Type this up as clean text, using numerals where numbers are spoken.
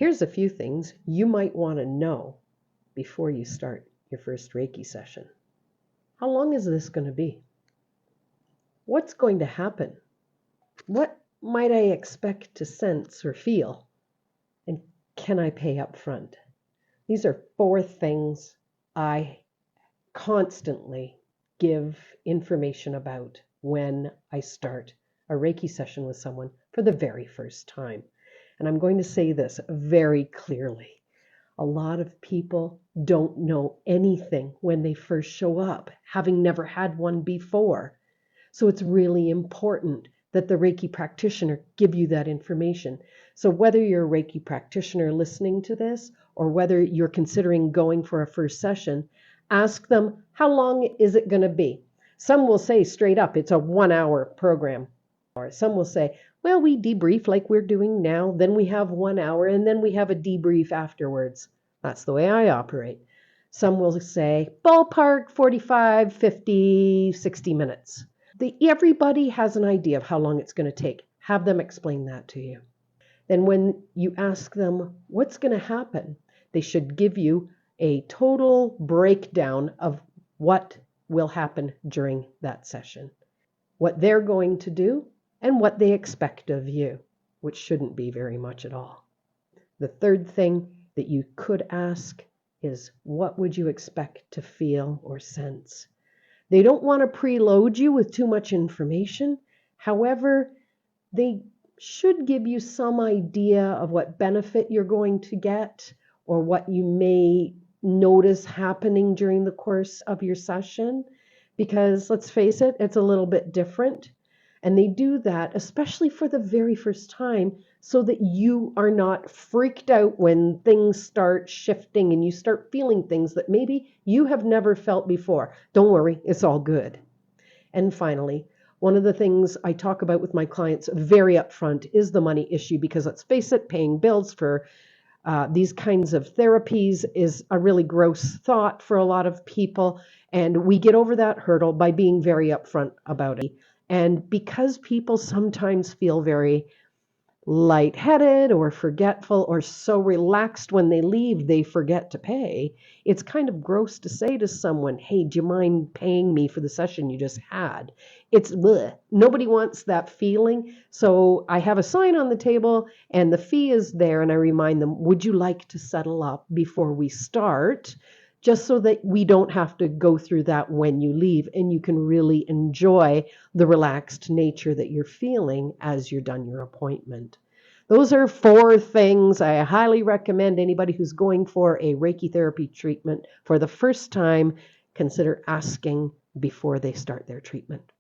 Here's a few things you might want to know before you start your first Reiki session. How long is this going to be? What's going to happen? What might I expect to sense or feel? And can I pay up front? These are 4 things I constantly give information about when I start a Reiki session with someone for the very first time. And I'm going to say this very clearly. A lot of people don't know anything when they first show up, having never had one before. So it's really important that the Reiki practitioner give you that information. So whether you're a Reiki practitioner listening to this, or whether you're considering going for a first session, ask them, how long is it going to be? Some will say straight up, it's a 1-hour program. Or some will say, well, we debrief like we're doing now, then we have 1 hour, and then we have a debrief afterwards. That's the way I operate. Some will say, ballpark, 45, 50, 60 minutes. Everybody has an idea of how long it's going to take. Have them explain that to you. Then when you ask them what's going to happen, they should give you a total breakdown of what will happen during that session, what they're going to do, and what they expect of you, which shouldn't be very much at all. The third thing that you could ask is, what would you expect to feel or sense? They don't want to preload you with too much information. However, they should give you some idea of what benefit you're going to get or what you may notice happening during the course of your session. Because let's face it, it's a little bit different. And they do that, especially for the very first time, so that you are not freaked out when things start shifting and you start feeling things that maybe you have never felt before. Don't worry, it's all good. And finally, one of the things I talk about with my clients very upfront is the money issue, because let's face it, paying bills for these kinds of therapies is a really gross thought for a lot of people. And we get over that hurdle by being very upfront about it. And because people sometimes feel very lightheaded or forgetful or so relaxed when they leave they forget to pay, it's kind of gross to say to someone, hey, do you mind paying me for the session you just had? It's bleh. Nobody wants that feeling. So I have a sign on the table and the fee is there, and I remind them, would you like to settle up before we start? Just so that we don't have to go through that when you leave, and you can really enjoy the relaxed nature that you're feeling as you're done your appointment. Those are 4 things I highly recommend anybody who's going for a Reiki therapy treatment for the first time consider asking before they start their treatment.